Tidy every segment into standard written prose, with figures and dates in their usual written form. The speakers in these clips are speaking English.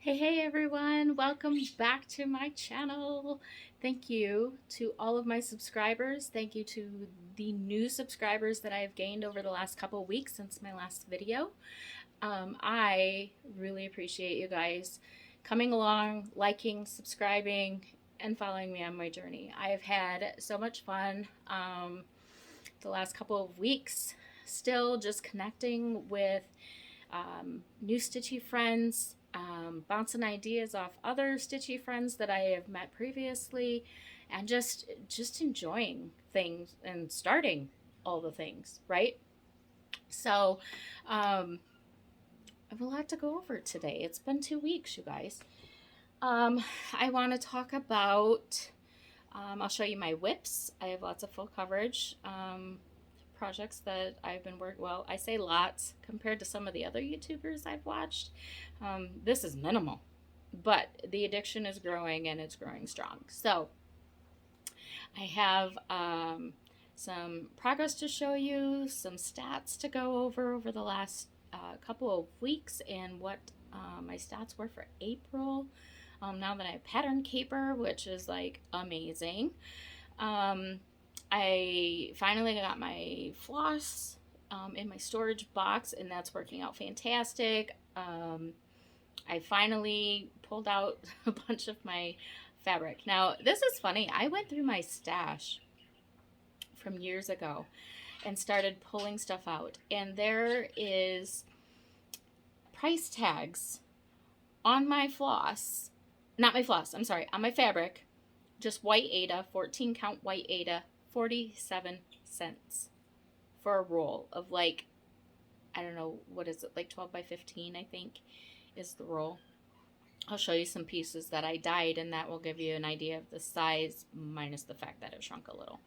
Hey everyone, welcome back to my channel. Thank you to all of my subscribers. Thank you to the new subscribers that I have gained over the last couple of weeks since my last video. I really appreciate you guys coming along, liking, subscribing, and following me on my journey. I have had so much fun the last couple of weeks, still just connecting with new stitchy friends, bouncing ideas off other stitchy friends that I have met previously, and just enjoying things and starting all the things, right? So I have a lot to go over today. It's been 2 weeks, you guys. I want to talk about, I'll show you my whips. I have lots of full coverage projects that I've been working. Well, I say lots compared to some of the other YouTubers I've watched. This is minimal, but the addiction is growing and it's growing strong. So I have some progress to show you, some stats to go over the last couple of weeks, and what my stats were for April. Now that I have pattern caper, which is like amazing. I finally got my floss in my storage box, and that's working out fantastic. I finally pulled out a bunch of my fabric. Now, this is funny. I went through my stash from years ago and started pulling stuff out, and there is price tags on my floss. Not my floss, I'm sorry, on my fabric. Just white Aida, 14 count white Aida, 47 cents for a roll of, like, I don't know, what is it, like 12 by 15, I think, is the roll. I'll show you some pieces that I dyed, and that will give you an idea of the size, minus the fact that it shrunk a little.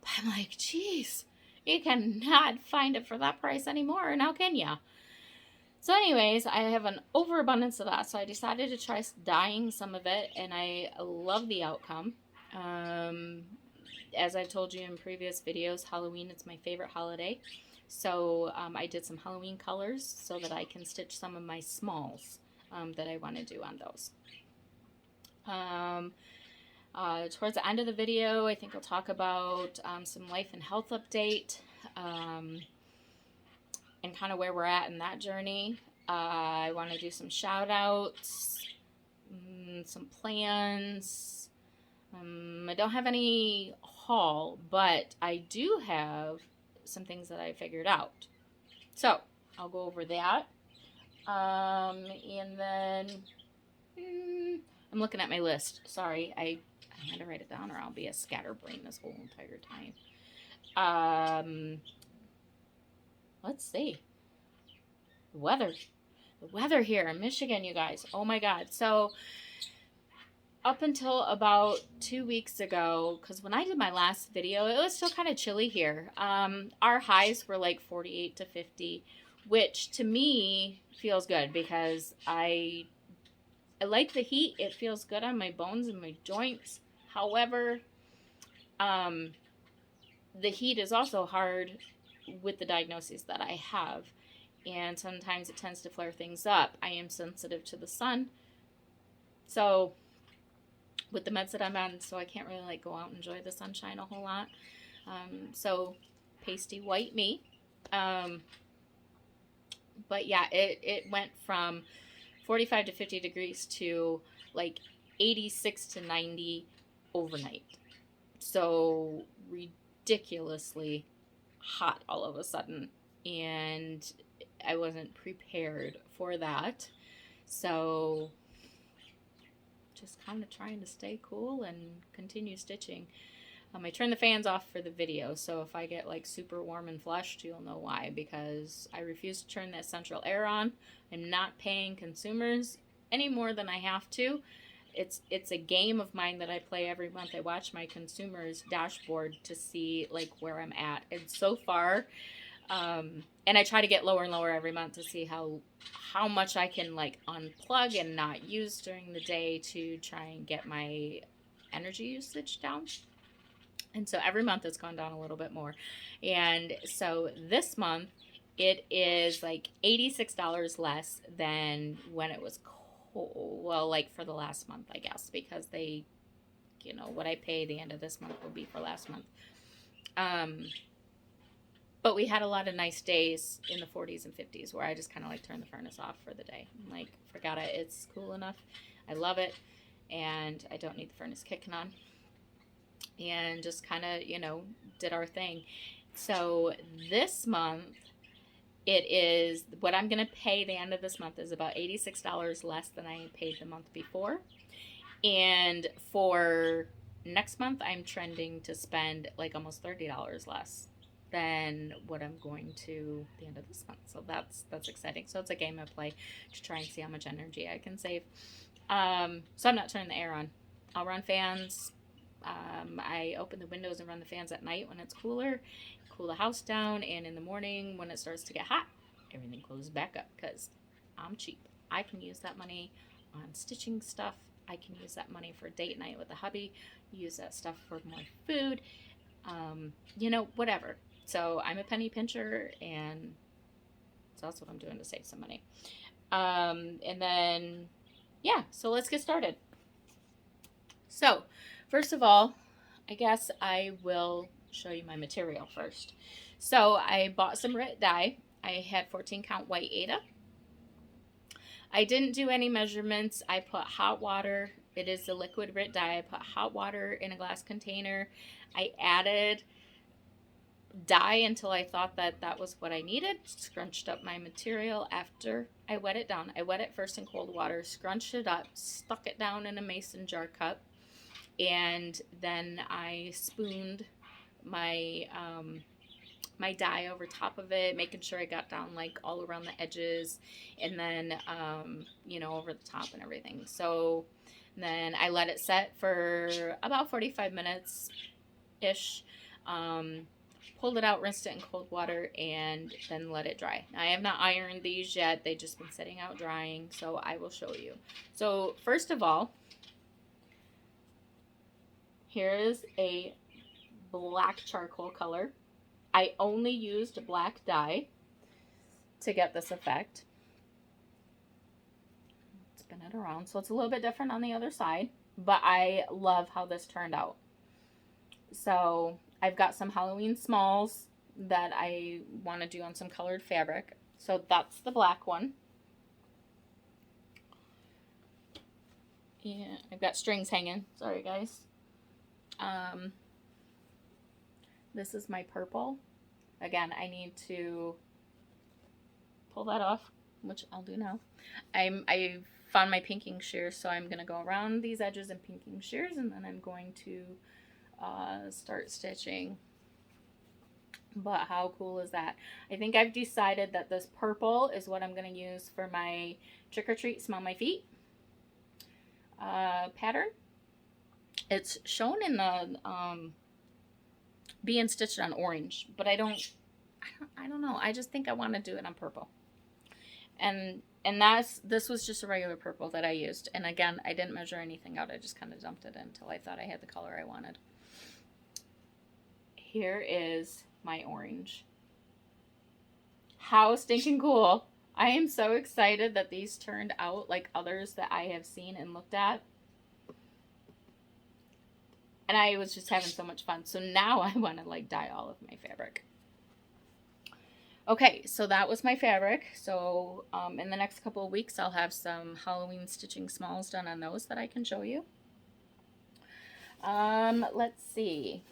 But I'm like, geez, you cannot find it for that price anymore, now can ya? So anyways, I have an overabundance of that, so I decided to try dyeing some of it, and I love the outcome. As I've told you in previous videos, Halloween is my favorite holiday. So I did some Halloween colors so that I can stitch some of my smalls that I want to do on those. Towards the end of the video, I think I'll talk about some life and health update, and kind of where we're at in that journey. I want to do some shout outs, some plans. I don't have any haul, but I do have some things that I figured out. So I'll go over that. And then I'm looking at my list. Sorry, I had to write it down or I'll be a scatterbrain this whole entire time. Let's see. The weather here in Michigan, you guys. Oh my God. So up until about 2 weeks ago, because when I did my last video, it was still kind of chilly here. Our highs were like 48 to 50, which to me feels good because I like the heat. It feels good on my bones and my joints. However, the heat is also hard with the diagnoses that I have, and sometimes it tends to flare things up. I am sensitive to the sun, so with the meds that I'm on, so I can't really like go out and enjoy the sunshine a whole lot. So pasty white me. But yeah, it went from 45 to 50 degrees to like 86 to 90 overnight. So ridiculously hot all of a sudden, and I wasn't prepared for that. So just kind of trying to stay cool and continue stitching. I turned the fans off for the video, so if I get like super warm and flushed, you'll know why, because I refuse to turn that central air on. I'm not paying consumers any more than I have to. It's a game of mine that I play every month. I watch my consumers dashboard to see like where I'm at, and so far, and I try to get lower and lower every month to see how much I can like unplug and not use during the day to try and get my energy usage down. And so every month it's gone down a little bit more. And so this month it is like $86 less than when it was whole, well, like for the last month, I guess, because they, you know, what I pay the end of this month will be for last month. But we had a lot of nice days in the 40s and 50s where I just kind of like turned the furnace off for the day. I'm like, forgot it. It's cool enough. I love it. And I don't need the furnace kicking on. And just kind of, you know, did our thing. So this month, it is, what I'm going to pay the end of this month is about $86 less than I paid the month before. And for next month, I'm trending to spend like almost $30 less than what I'm going to the end of this month. So that's exciting. So it's a game I play to try and see how much energy I can save. So I'm not turning the air on. I'll run fans. I open the windows and run the fans at night when it's cooler, cool the house down, and in the morning when it starts to get hot, everything closes back up because I'm cheap. I can use that money on stitching stuff. I can use that money for date night with the hubby, use that stuff for more food, you know, whatever. So I'm a penny pincher, and so that's what I'm doing to save some money. And then, yeah, so let's get started. So first of all, I guess I will show you my material first. So I bought some RIT dye. I had 14 count white Ada. I didn't do any measurements. I put hot water. It is the liquid RIT dye. I put hot water in a glass container. I added dye until I thought that that was what I needed. Scrunched up my material after I wet it down. I wet it first in cold water, scrunched it up, stuck it down in a mason jar cup, and then I spooned my my dye over top of it, making sure I got down like all around the edges, and then you know, over the top and everything. So then I let it set for about 45 minutes ish. Pulled it out, rinsed it in cold water, and then let it dry. Now, I have not ironed these yet. They've just been sitting out drying, so I will show you. So first of all, here is a black charcoal color. I only used black dye to get this effect. Spin it around. So it's a little bit different on the other side, but I love how this turned out. So I've got some Halloween smalls that I want to do on some colored fabric. So that's the black one. Yeah, I've got strings hanging. Sorry, guys. This is my purple. Again, I need to pull that off, which I'll do now. I found my pinking shears, so I'm going to go around these edges and pinking shears, and then I'm going to start stitching. But how cool is that? I think I've decided that this purple is what I'm going to use for my Trick or Treat Smell My Feet pattern. It's shown in the being stitched on orange, but I don't know. I just think I want to do it on purple. And this was just a regular purple that I used. And again, I didn't measure anything out. I just kind of dumped it in until I thought I had the color I wanted. Here is my orange. How stinking cool. I am so excited that these turned out like others that I have seen and looked at. And I was just having so much fun. So now I want to like dye all of my fabric. Okay, so that was my fabric. So in the next couple of weeks, I'll have some Halloween stitching smalls done on those that I can show you. Let's see.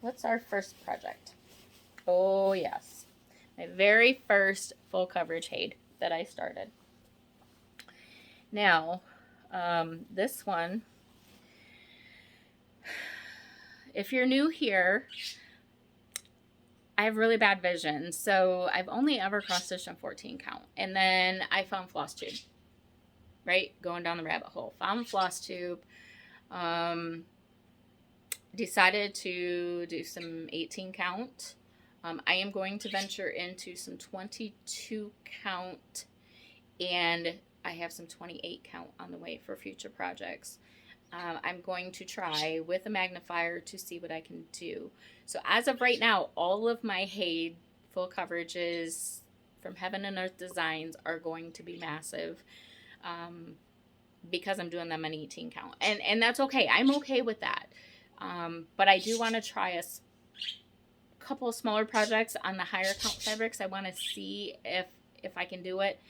What's our first project? Oh, yes. My very first full coverage HAED that I started. Now, this one, if you're new here, I have really bad vision, so I've only ever cross-stitched on 14 count. And then I found FLOSSTUBE, right? Going down the rabbit hole. Found FLOSSTUBE. Decided to do some 18 count. I am going to venture into some 22 count, and I have some 28 count on the way for future projects. I'm going to try with a magnifier to see what I can do. So as of right now, all of my HAED full coverages from Heaven and Earth Designs are going to be massive. because I'm doing them an 18 count. And that's okay. I'm okay with that. But I do want to try a couple of smaller projects on the higher count fabrics. I want to see if I can do it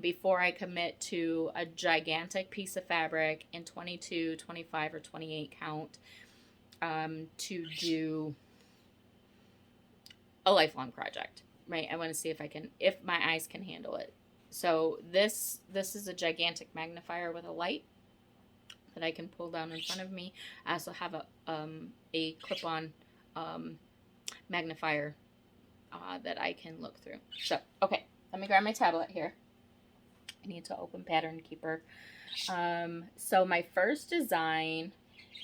before I commit to a gigantic piece of fabric in 22, 25, or 28 count to do a lifelong project, right? I want to see if my eyes can handle it. So this is a gigantic magnifier with a light that I can pull down in front of me. I also have a clip-on magnifier that I can look through. So, okay, let me grab my tablet here. I need to open Pattern Keeper. So my first design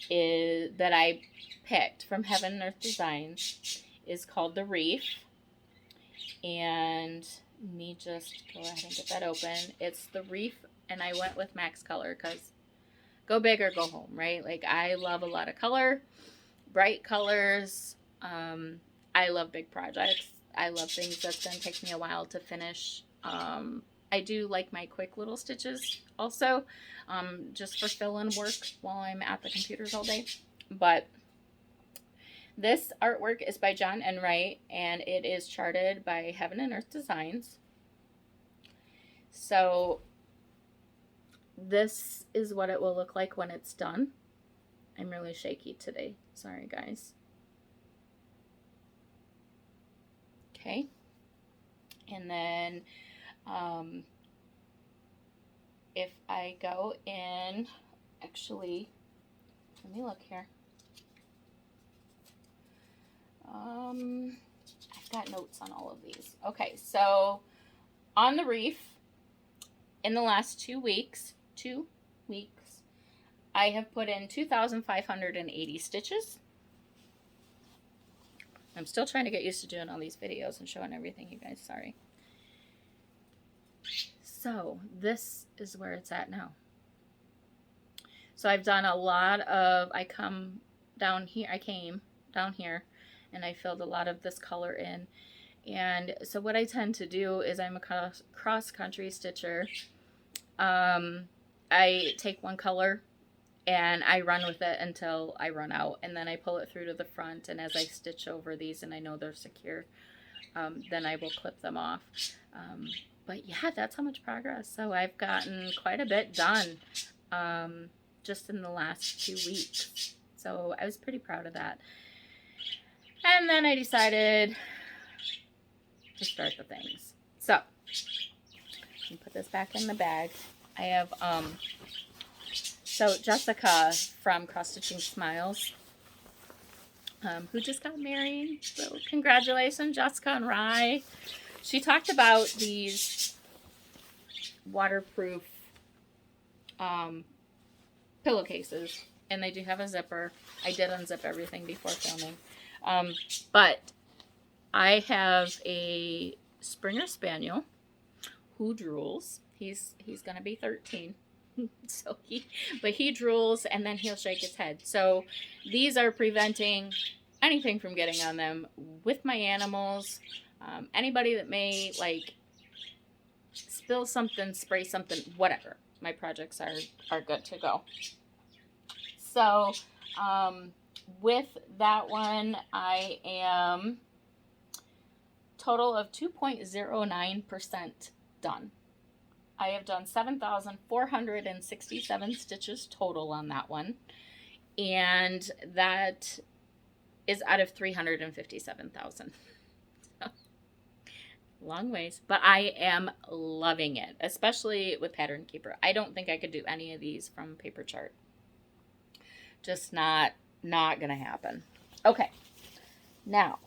that I picked from Heaven and Earth Designs is called the Reef. And let me just go ahead and get that open. It's the Reef, and I went with Max Color because go big or go home, right? Like, I love a lot of color, bright colors. I love big projects. I love things that's going to take me a while to finish. I do like my quick little stitches also, just for fill-in work while I'm at the computers all day. But this artwork is by John Enright, and it is charted by Heaven and Earth Designs. So this is what it will look like when it's done. I'm really shaky today. Sorry, guys. Okay. And then if I go in, actually, let me look here. I've got notes on all of these. Okay, so on the Reef, in the last 2 weeks, I have put in 2,580 stitches. I'm still trying to get used to doing all these videos and showing everything, you guys. Sorry. So this is where it's at now. So I've done a lot of, I came down here and I filled a lot of this color in. And so what I tend to do is, I'm a cross-country stitcher. I take one color and I run with it until I run out, and then I pull it through to the front, and as I stitch over these and I know they're secure, then I will clip them off. But yeah, that's how much progress. So I've gotten quite a bit done just in the last 2 weeks. So I was pretty proud of that. And then I decided to start the things. So let me put this back in the bag. I have so Jessica from Cross Stitching Smiles, who just got married. So congratulations, Jessica and Rye. She talked about these waterproof pillowcases, and they do have a zipper. I did unzip everything before filming. But I have a Springer Spaniel who drools. He's going to be 13. So he drools and then he'll shake his head. So these are preventing anything from getting on them with my animals. Anybody that may like spill something, spray something, whatever. My projects are good to go. So with that one, I am total of 2.09% done. I have done 7,467 stitches total on that one, and that is out of 357,000. So, long ways, but I am loving it, especially with Pattern Keeper. I don't think I could do any of these from paper chart. Just not gonna happen. Okay, now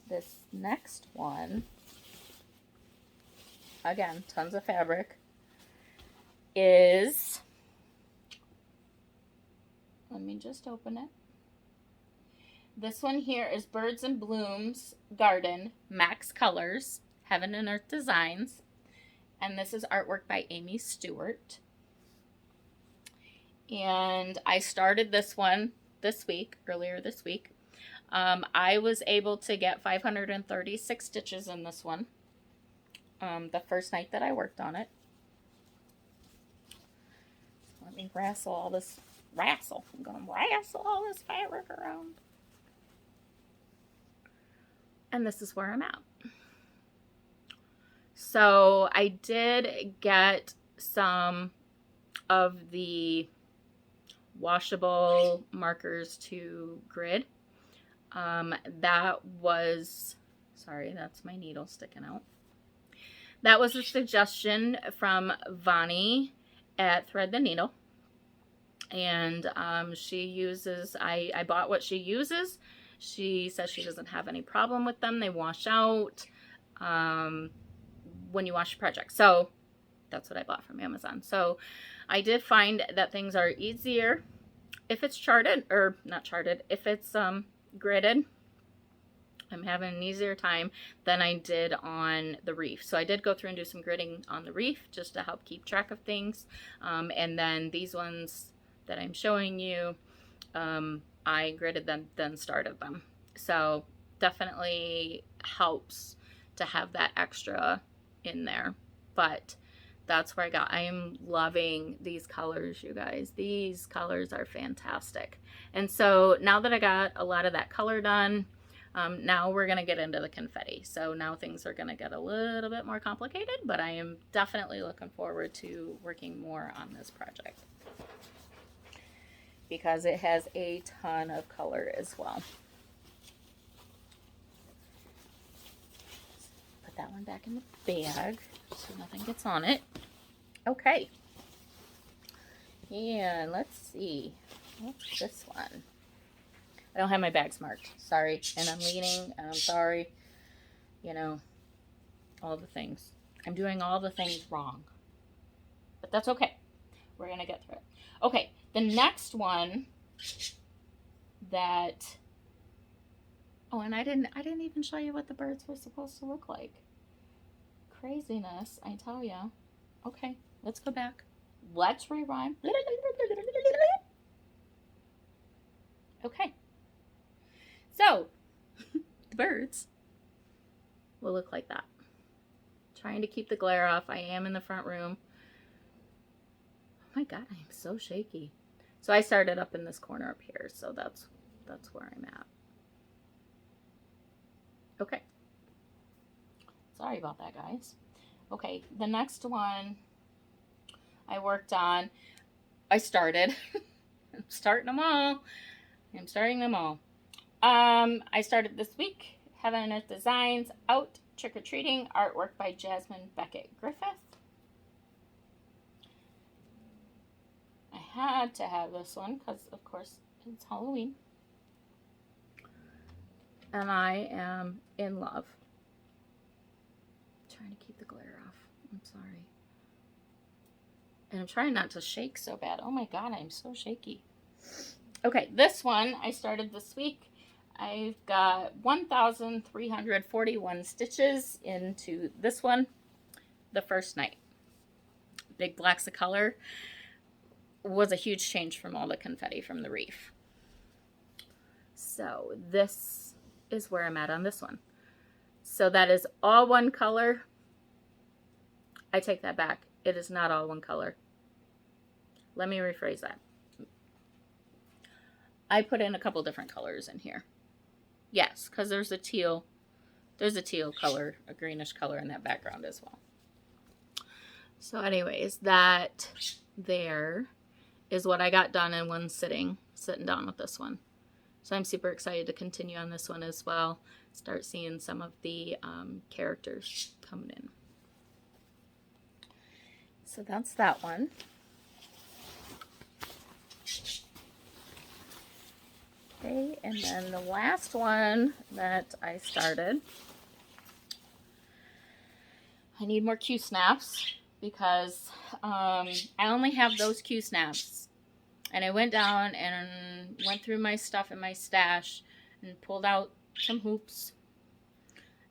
this next one, again, tons of fabric, is, let me just open it. This one here is Birds and Blooms Garden, Max Colors, Heaven and Earth Designs, and this is artwork by Amy Stewart. And I started this one earlier this week. I was able to get 536 stitches in this one the first night that I worked on it. Let me wrestle all this, I'm gonna wrestle all this fabric around. And this is where I'm at. So I did get some of the washable markers to grid. That was, sorry, that's my needle sticking out. That was a suggestion from Vani at Thread the Needle. And she uses, I bought what she uses. She says she doesn't have any problem with them. They wash out when you wash your project. So that's what I bought from Amazon. So I did find that things are easier if it's charted, or not charted, if it's gridded. I'm having an easier time than I did on the Reef. So I did go through and do some gridding on the Reef just to help keep track of things. And then these ones that I'm showing you, I gridded them, then started them. So definitely helps to have that extra in there. But that's where I am loving these colors, you guys. These colors are fantastic. And so now that I got a lot of that color done, now we're going to get into the confetti. So now things are going to get a little bit more complicated, but I am definitely looking forward to working more on this project because it has a ton of color as well. Put that one back in the bag so nothing gets on it. Okay. And let's see. What's this one? I don't have my bags marked. Sorry. And I'm leaning. And I'm sorry. You know, all the things. I'm doing all the things wrong. But that's okay. We're going to get through it. Okay. The next one that... Oh, and I didn't even show you what the birds were supposed to look like. Craziness, I tell ya. Okay. Let's go back. Let's rewind. Okay. So, the birds will look like that. Trying to keep the glare off. I am in the front room. Oh my God, I am so shaky. So I started up in this corner up here. So that's where I'm at. Okay. Sorry about that, guys. Okay, the next one I worked on, I started. I'm starting them all. I'm starting them all. I started this week, Heaven and Earth Designs, Out Trick-or-Treating, artwork by Jasmine Beckett Griffith. I had to have this one because, of course, it's Halloween. And I am in love. I'm trying to keep the glare off. I'm sorry. And I'm trying not to shake so bad. Oh my God, I'm so shaky. Okay, this one I started this week. I've got 1,341 stitches into this one the first night. Big blocks of color was a huge change from all the confetti from the Reef. So this is where I'm at on this one. So that is all one color. I take that back. It is not all one color. Let me rephrase that. I put in a couple different colors in here. Yes, because there's a teal color, a greenish color in that background as well. So anyways, that there is what I got done in one sitting down with this one. So I'm super excited to continue on this one as well. Start seeing some of the characters coming in. So that's that one. Okay, and then the last one that I started, I need more Q snaps because I only have those Q snaps. And I went down and went through my stuff in my stash and pulled out some hoops.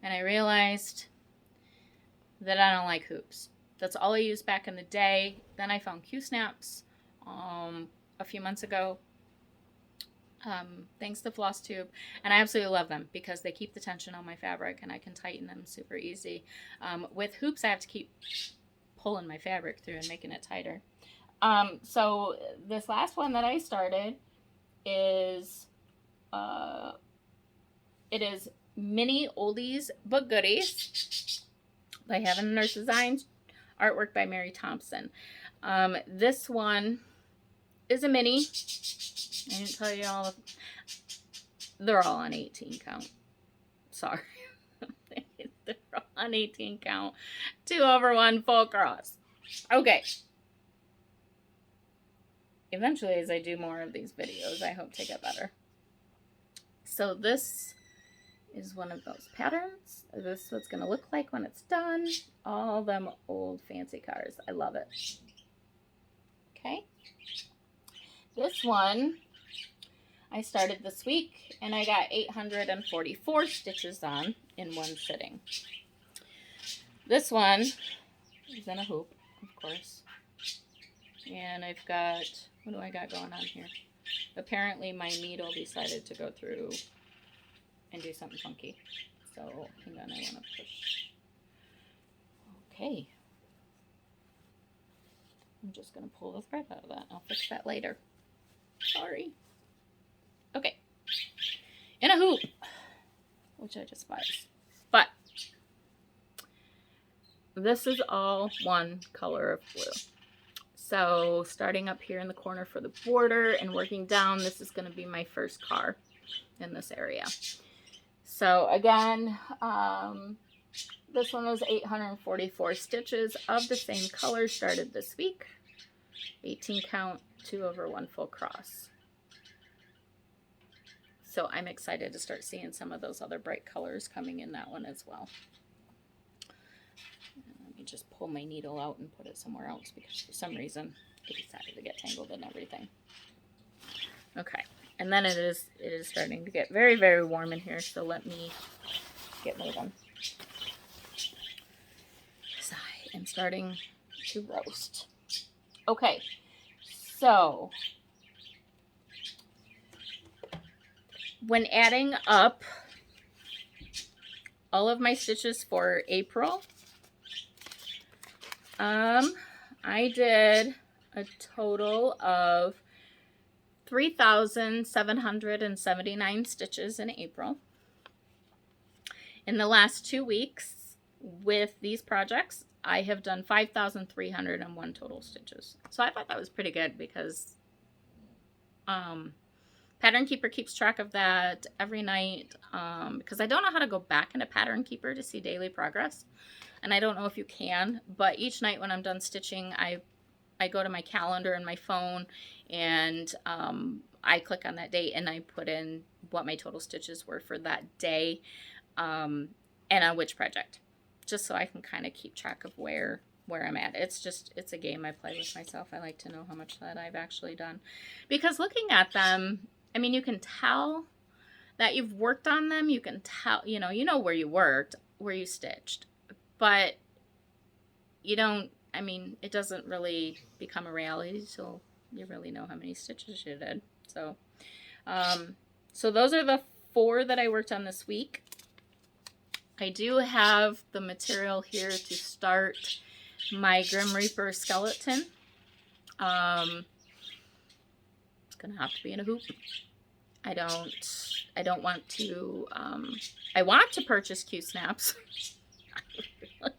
And I realized that I don't like hoops. That's all I used back in the day. Then I found Q snaps a few months ago. Thanks to FLOSSTUBE, and I absolutely love them because they keep the tension on my fabric and I can tighten them super easy. With hoops, I have to keep pulling my fabric through and making it tighter. So this last one that I started is, it is Mini Oldies But Goodies by Heaven Nurse Designs, artwork by Mary Thompson. This one is a mini. I didn't tell you all of, they're all on 18 count. Sorry. They're all on 18 count. 2 over 1 full cross. Okay. Eventually, as I do more of these videos, I hope to get better. So this is one of those patterns. This is what it's going to look like when it's done. All them old fancy cars. I love it. Okay. This one I started this week, and I got 844 stitches on in one sitting. This one is in a hoop, of course. And I've got, what do I got going on here? Apparently my needle decided to go through and do something funky. So, hang on, I want to push. Okay. I'm just going to pull the thread out of that. I'll fix that later. Sorry. Okay. In a hoop, which I despise. But this is all one color of blue. So starting up here in the corner for the border and working down, this is going to be my first car in this area. So again, this one was 844 stitches of the same color, started this week. 18 count, 2 over 1 full cross. So I'm excited to start seeing some of those other bright colors coming in that one as well. Let me just pull my needle out and put it somewhere else because for some reason it decided to get tangled in everything. Okay, and then it is starting to get very, very warm in here, so let me get moving. So I am starting to roast. Okay, so when adding up all of my stitches for April, I did a total of 3,779 stitches in April. In the last 2 weeks with these projects, I have done 5,301 total stitches. So I thought that was pretty good because Pattern Keeper keeps track of that every night because I don't know how to go back into Pattern Keeper to see daily progress. And I don't know if you can, but each night when I'm done stitching, I go to my calendar and my phone and I click on that date and I put in what my total stitches were for that day and on which project, just so I can kind of keep track of where I'm at. It's a game I play with myself. I like to know how much that I've actually done because looking at them, I mean, you can tell that you've worked on them. You can tell, you know where you worked, where you stitched, but you don't, I mean, it doesn't really become a reality till you really know how many stitches you did. So, so those are the 4 that I worked on this week. I do have the material here to start my Grim Reaper skeleton. It's gonna have to be in a hoop. I don't want to, I want to purchase Q-snaps. I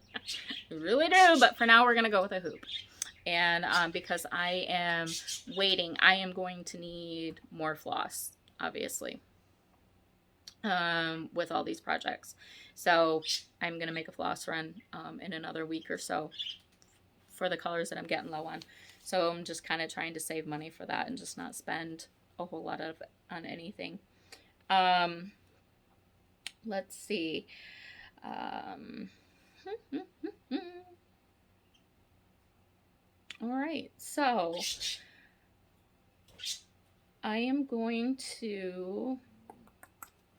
really do, but for now we're going to go with a hoop. And because I am waiting, I am going to need more floss, obviously, with all these projects. So I'm going to make a floss run in another week or so for the colors that I'm getting low on. So I'm just kind of trying to save money for that and just not spend a whole lot on anything. Let's see. All right, so I am going to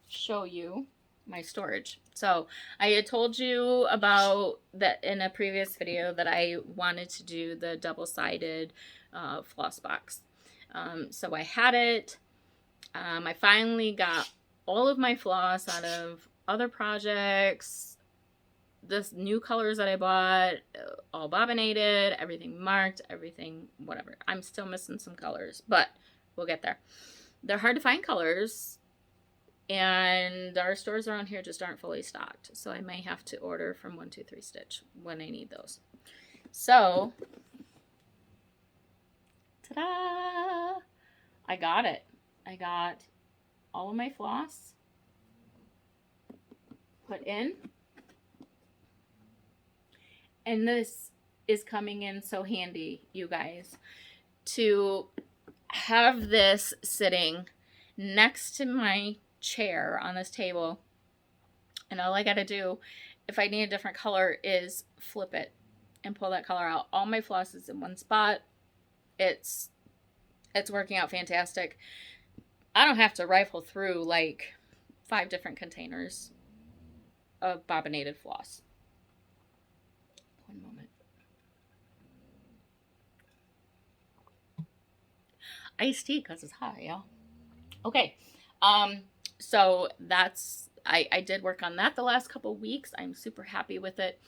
show you my storage. So I had told you about that in a previous video that I wanted to do the double-sided floss box. So I had it. I finally got all of my floss out of other projects this new colors that I bought, all bobbinated, everything marked, everything, whatever. I'm still missing some colors, but we'll get there. They're hard to find colors, and our stores around here just aren't fully stocked. So I may have to order from 123 Stitch when I need those. So, ta-da! I got it. I got all of my floss put in. And this is coming in so handy, you guys, to have this sitting next to my chair on this table. And all I got to do, if I need a different color, is flip it and pull that color out. All my floss is in one spot. It's working out fantastic. I don't have to rifle through like 5 different containers of bobbinated floss. One moment. Iced tea because it's hot, y'all. Okay. So that's, I did work on that the last couple weeks. I'm super happy with it.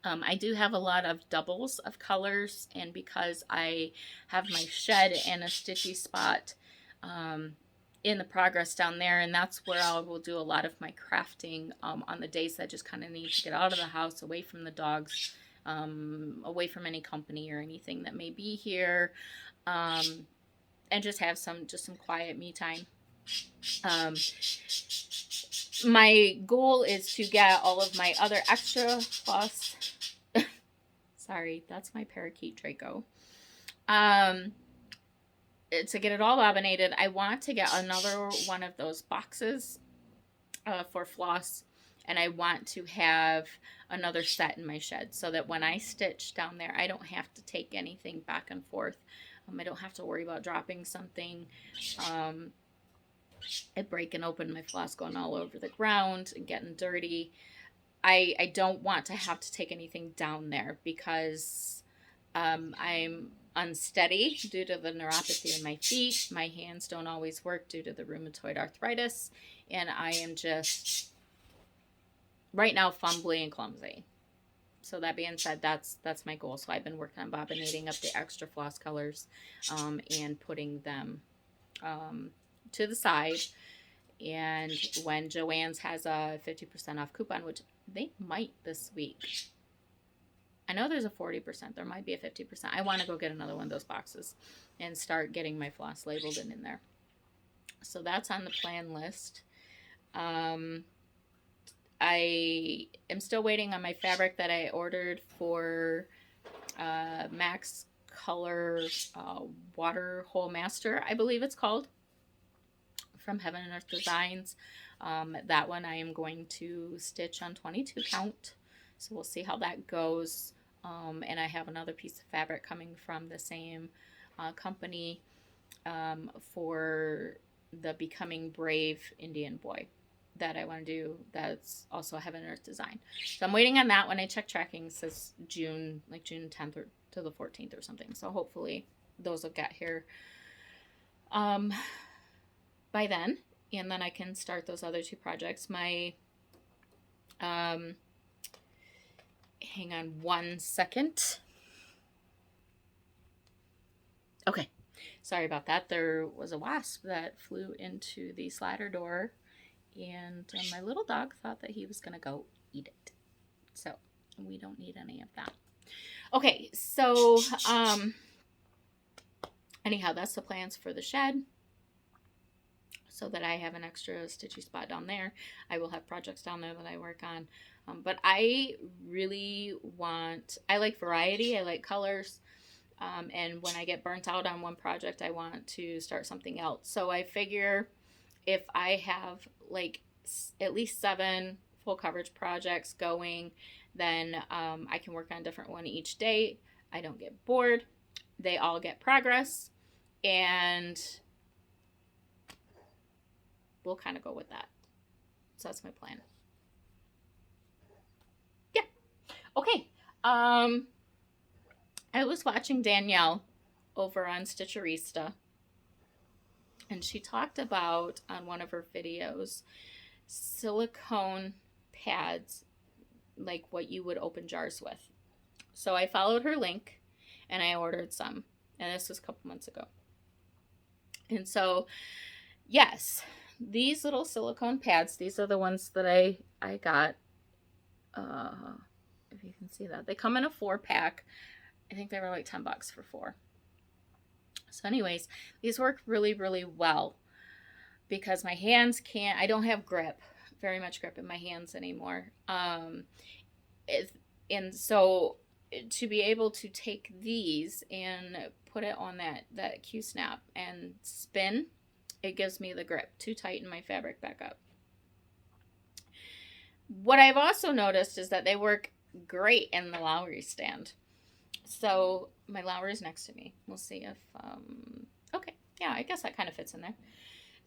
I do have a lot of doubles of colors, and because I have my shed and a stitchy spot in the progress down there, and that's where I will do a lot of my crafting on the days that I just kind of need to get out of the house, away from the dogs, away from any company or anything that may be here, and just have some quiet me time. My goal is to get all of my other extra floss. Sorry, that's my parakeet Draco. To get it all bobbinated, I want to get another one of those boxes for floss, and I want to have another set in my shed so that when I stitch down there, I don't have to take anything back and forth. I don't have to worry about dropping something. It breaking open, my floss going all over the ground and getting dirty. I don't want to have to take anything down there because I'm unsteady due to the neuropathy in my feet. My hands don't always work due to the rheumatoid arthritis, and I am just right now fumbly and clumsy. So that being said, that's my goal. So I've been working on bobbinating up the extra floss colors and putting them to the side. And when Joann's has a 50% off coupon, which they might this week, I know there's a 40%. There might be a 50%. I want to go get another one of those boxes and start getting my floss labeled and in there. So that's on the plan list. I am still waiting on my fabric that I ordered for Max Color Water Hole Master, I believe it's called, from Heaven and Earth Designs. That one I am going to stitch on 22 count. So we'll see how that goes. And I have another piece of fabric coming from the same company for the Becoming Brave Indian Boy that I want to do. That's also a Heaven and Earth design. So I'm waiting on that. When I check tracking, it says June 10th or to the 14th or something. So hopefully those will get here by then. And then I can start those other 2 projects. My hang on one second. Okay, sorry about that. There was a wasp that flew into the slider door, and my little dog thought that he was going to go eat it. So we don't need any of that. Okay, so anyhow, that's the plans for the shed, so that I have an extra stitchy spot down there. I will have projects down there that I work on. But I really I like variety. I like colors. And when I get burnt out on one project, I want to start something else. So I figure if I have like at least 7 full coverage projects going, then I can work on a different one each day. I don't get bored. They all get progress. And we'll kind of go with that. So that's my plan. Yeah. Okay. I was watching Danielle over on Stitcherista, and she talked about, on one of her videos, silicone pads like what you would open jars with. So I followed her link and I ordered some. And this was a couple months ago. And so, yes, these little silicone pads, these are the ones that I got. If you can see that. They come in a 4-pack. I think they were like $10 for 4. So anyways, these work really, really well because my hands I don't have very much grip in my hands anymore. And so to be able to take these and put it on that Q-snap and spin, it gives me the grip to tighten my fabric back up. What I've also noticed is that they work great in the Lowry stand. So my Lowry's next to me. We'll see if, okay, yeah, I guess that kind of fits in there.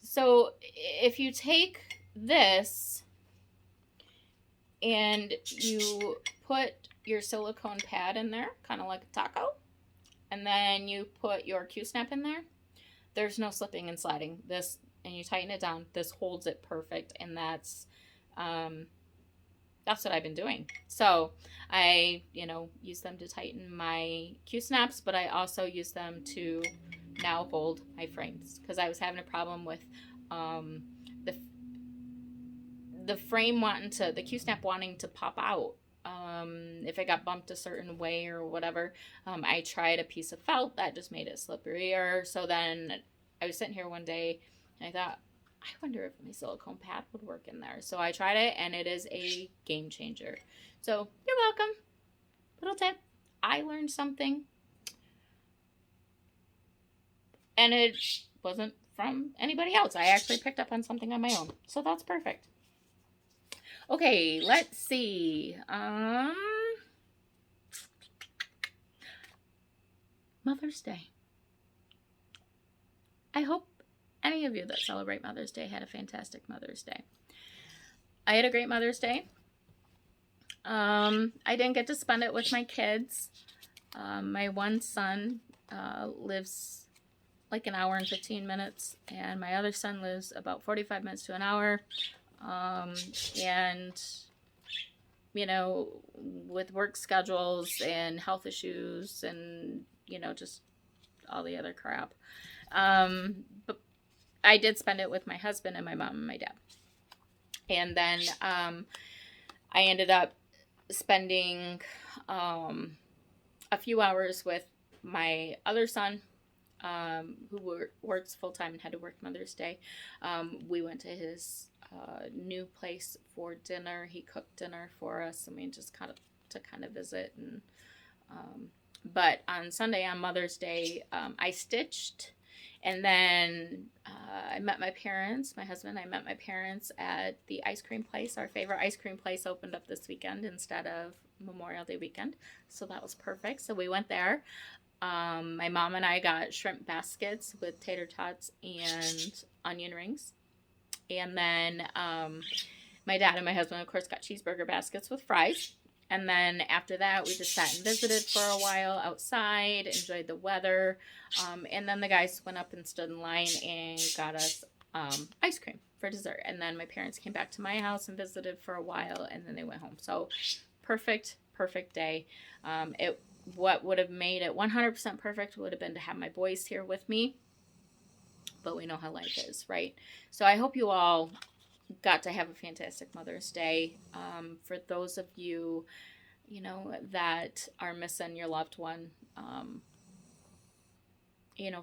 So if you take this and you put your silicone pad in there, kind of like a taco, and then you put your Q-snap in there, there's no slipping and sliding. This, and you tighten it down, this holds it perfect, and that's what I've been doing. So I, use them to tighten my Q-snaps, but I also use them to now hold my frames because I was having a problem with the frame the Q-snap wanting to pop out. If it got bumped a certain way or whatever. I tried a piece of felt that just made it slipperier. So then I was sitting here one day and I thought, I wonder if my silicone pad would work in there. So I tried it and it is a game changer. So you're welcome. Little tip. I learned something. And it wasn't from anybody else. I actually picked up on something on my own. So that's perfect. Okay, let's see. Mother's Day. I hope any of you that celebrate Mother's Day had a fantastic Mother's Day. I had a great Mother's Day. I didn't get to spend it with my kids. My one son lives like an hour and 15 minutes, and my other son lives about 45 minutes to an hour. And, with work schedules and health issues and, just all the other crap. But I did spend it with my husband and my mom and my dad. And then I ended up spending a few hours with my other son, who works full-time and had to work Mother's Day. We went to his new place for dinner. He cooked dinner for us, and we just kind of visit. And but on Sunday, on Mother's Day, I stitched, and then I met my parents. My husband and I met my parents at the ice cream place. Our favorite ice cream place opened up this weekend instead of Memorial Day weekend, so that was perfect. So we went there. My mom and I got shrimp baskets with tater tots and onion rings. And then my dad and my husband, of course, got cheeseburger baskets with fries. And then after that, we just sat and visited for a while outside, enjoyed the weather. And then the guys went up and stood in line and got us ice cream for dessert. And then my parents came back to my house and visited for a while, and then they went home. So perfect day. What would have made it 100% perfect would have been to have my boys here with me. But we know how life is, right? So I hope you all got to have a fantastic Mother's Day. For those of you, that are missing your loved one,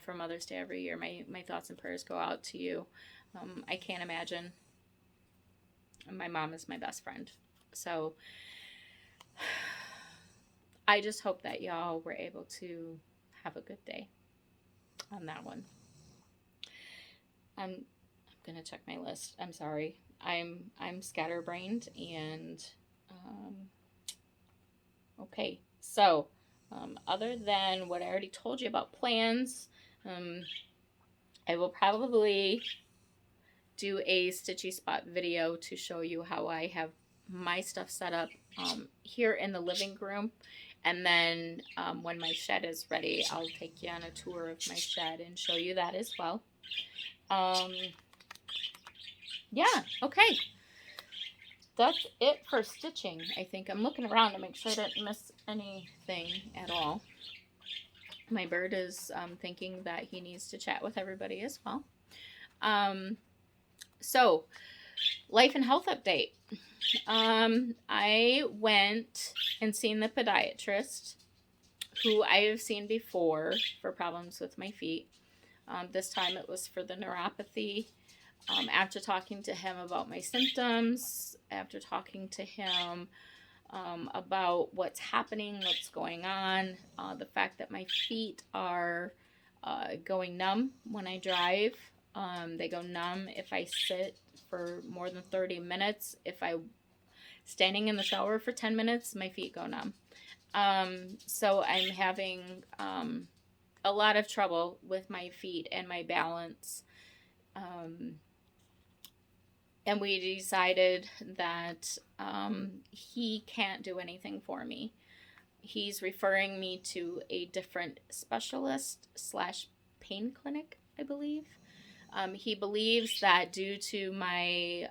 for Mother's Day every year, my thoughts and prayers go out to you. I can't imagine. My mom is my best friend. So I just hope that y'all were able to have a good day on that one. I'm gonna check my list. I'm sorry. I'm scatterbrained and okay. So other than what I already told you about plans, I will probably do a Stitchy Spot video to show you how I have my stuff set up here in the living room. And then when my shed is ready, I'll take you on a tour of my shed and show you that as well. Yeah, okay. that's it for stitching, I think. I'm looking around to make sure I didn't miss anything at all. My bird is thinking that he needs to chat with everybody as well. So, life and health update. I went and seen the podiatrist, who I have seen before for problems with my feet. This time it was for the neuropathy. After talking to him about my symptoms, after talking to him about what's happening, what's going on, the fact that my feet are going numb when I drive. They go numb if I sit for more than 30 minutes. If I standing in the shower for 10 minutes, my feet go numb. So I'm having a lot of trouble with my feet and my balance. And we decided that he can't do anything for me. He's referring me to a different specialist / pain clinic, I believe. He believes that due to my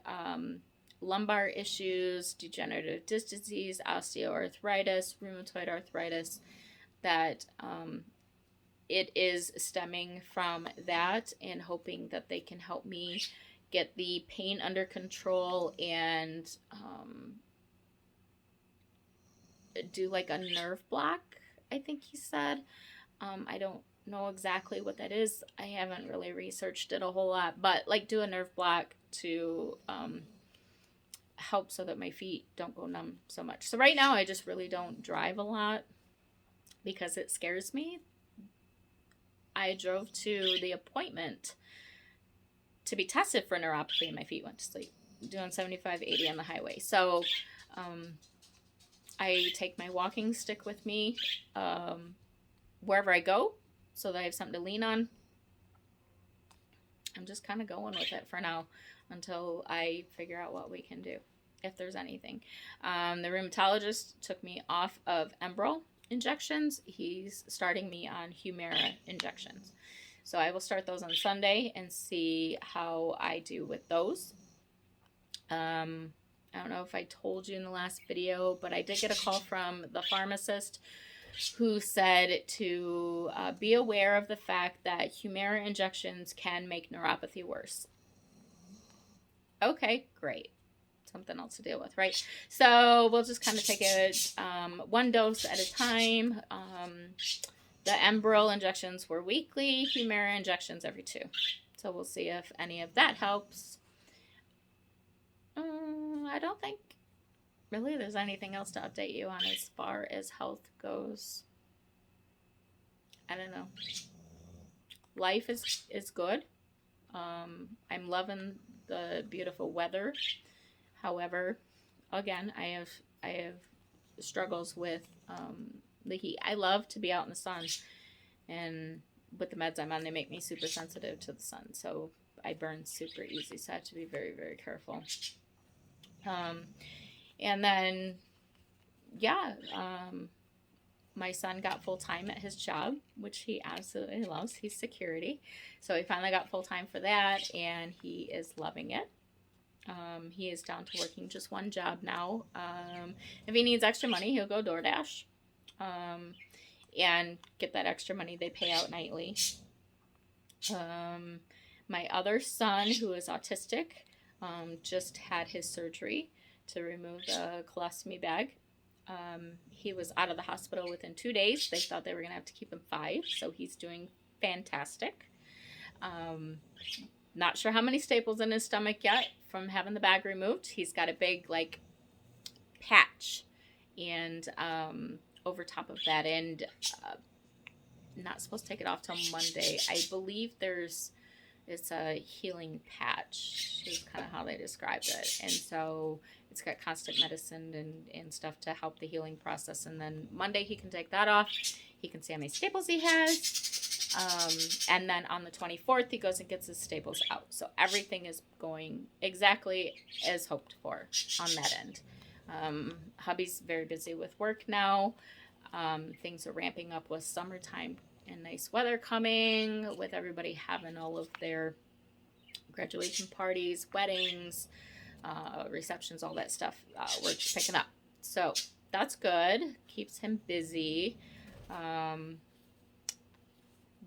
lumbar issues, degenerative disc disease, osteoarthritis, rheumatoid arthritis, that it is stemming from that, and hoping that they can help me get the pain under control and do like a nerve block, I think he said. I don't know exactly what that is. I haven't really researched it a whole lot, but like do a nerve block to help so that my feet don't go numb so much. So right now I just really don't drive a lot because it scares me. I drove to the appointment to be tested for neuropathy and my feet went to sleep doing 75, 80 on the highway. So I take my walking stick with me wherever I go so that I have something to lean on. I'm just kind of going with it for now until I figure out what we can do, if there's anything. The rheumatologist took me off of Enbrel injections. He's starting me on Humira injections. So I will start those on Sunday and see how I do with those. I don't know if I told you in the last video, but I did get a call from the pharmacist who said to be aware of the fact that Humira injections can make neuropathy worse. Okay, great. Something else to deal with, right? So we'll just kind of take it one dose at a time. The Enbrel injections were weekly, Humira injections every 2. So we'll see if any of that helps. I don't think really there's anything else to update you on as far as health goes. I don't know. Life is good. I'm loving the beautiful weather. However, again, I have struggles with the heat. I love to be out in the sun, and with the meds I'm on, they make me super sensitive to the sun, so I burn super easy, so I have to be very, very careful. And then, yeah, my son got full-time at his job, which he absolutely loves. He's security, so he finally got full-time for that, and he is loving it. He is down to working just one job now. If he needs extra money, he'll go DoorDash and get that extra money. They pay out nightly. My other son, who is autistic, just had his surgery to remove the colostomy bag. He was out of the hospital within 2 days. They thought they were going to have to keep him 5, so he's doing fantastic. Not sure how many staples in his stomach yet from having the bag removed. He's got a big, like, patch and over top of that, and not supposed to take it off till Monday. I believe it's a healing patch is kind of how they described it, and so it's got constant medicine and stuff to help the healing process. And then Monday he can take that off. He can see how many staples he has, and then on the 24th he goes and gets his staples out. So everything is going exactly as hoped for on that end. Hubby's very busy with work now. Things are ramping up with summertime and nice weather coming, with everybody having all of their graduation parties, weddings, receptions, all that stuff. We're picking up. So that's good. Keeps him busy.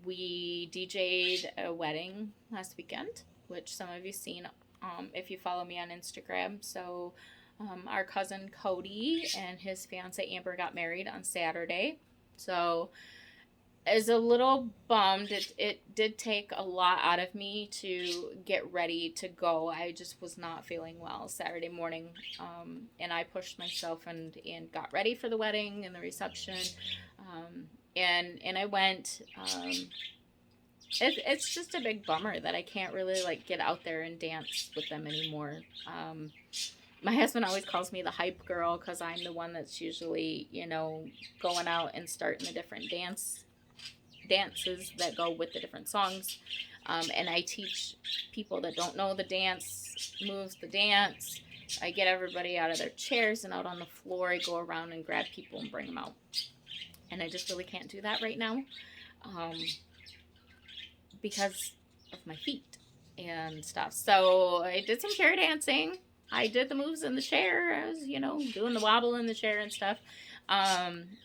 We DJ'd a wedding last weekend, which some of you seen if you follow me on Instagram. So our cousin Cody and his fiance Amber got married on Saturday. So I was a little bummed. It did take a lot out of me to get ready to go. I just was not feeling well Saturday morning. And I pushed myself and got ready for the wedding and the reception. And I went. It's just a big bummer that I can't really like get out there and dance with them anymore. My husband always calls me the hype girl because I'm the one that's usually, you know, going out and starting the different dances that go with the different songs. And I teach people that don't know the dance moves, the dance. I get everybody out of their chairs and out on the floor. I go around and grab people and bring them out. And I just really can't do that right now because of my feet and stuff. So I did some chair dancing. I did the moves in the chair. I was, you know, doing the wobble in the chair and stuff.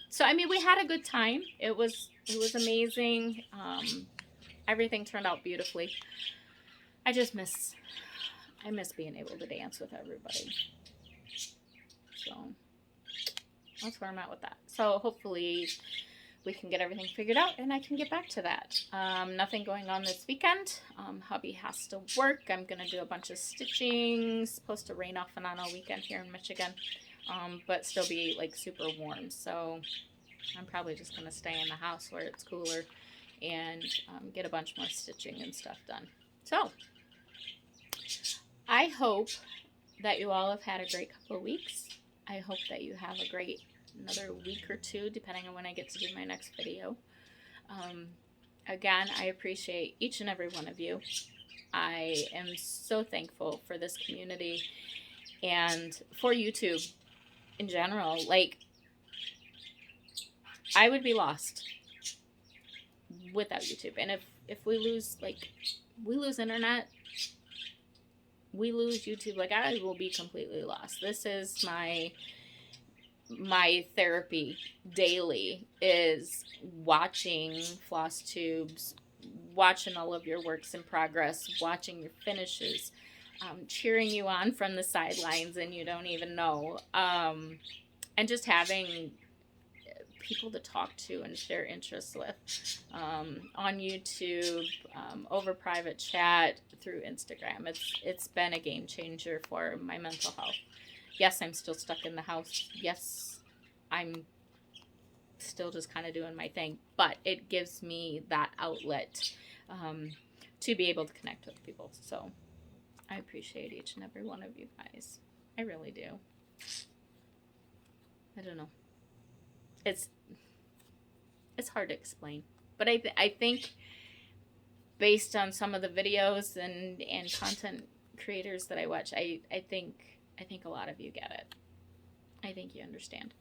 So, I mean, we had a good time. It was amazing. Everything turned out beautifully. I miss being able to dance with everybody. So that's where I'm at with that. So hopefully we can get everything figured out and I can get back to that. Nothing going on this weekend. Hubby has to work. I'm going to do a bunch of stitching. It's supposed to rain off and on all weekend here in Michigan, but still be like super warm. So I'm probably just going to stay in the house where it's cooler and get a bunch more stitching and stuff done. So I hope that you all have had a great couple of weeks. I hope that you have a great another week or two, depending on when I get to do my next video. Again, I appreciate each and every one of you. I am so thankful for this community and for YouTube in general. Like, I would be lost without YouTube. And if we lose, like, we lose internet, we lose YouTube, like, I will be completely lost. This is my therapy daily, is watching FLOSSTUBEs, watching all of your works in progress, watching your finishes, cheering you on from the sidelines and you don't even know, and just having people to talk to and share interests with, on YouTube, over private chat, through Instagram. It's been a game changer for my mental health. Yes, I'm still stuck in the house. Yes, I'm still just kind of doing my thing, but it gives me that outlet to be able to connect with people. So I appreciate each and every one of you guys. I really do. I don't know. It's hard to explain, but I think based on some of the videos and content creators that I watch, I think a lot of you get it. I think you understand.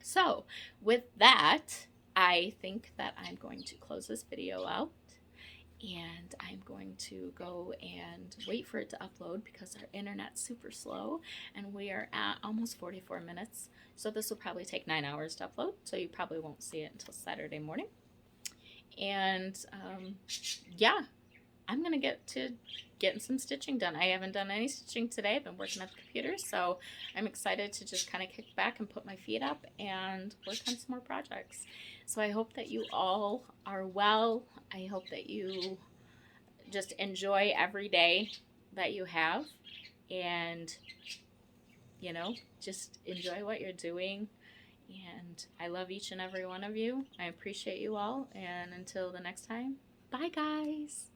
So with that, I think that I'm going to close this video out, and I'm going to go and wait for it to upload because our internet's super slow and we are at almost 44 minutes. So this will probably take 9 hours to upload. So you probably won't see it until Saturday morning. And yeah, I'm going to get to getting some stitching done. I haven't done any stitching today. I've been working at the computer, so I'm excited to just kind of kick back and put my feet up and work on some more projects. So I hope that you all are well. I hope that you just enjoy every day that you have, and, you know, just enjoy what you're doing. And I love each and every one of you. I appreciate you all. And until the next time, bye guys.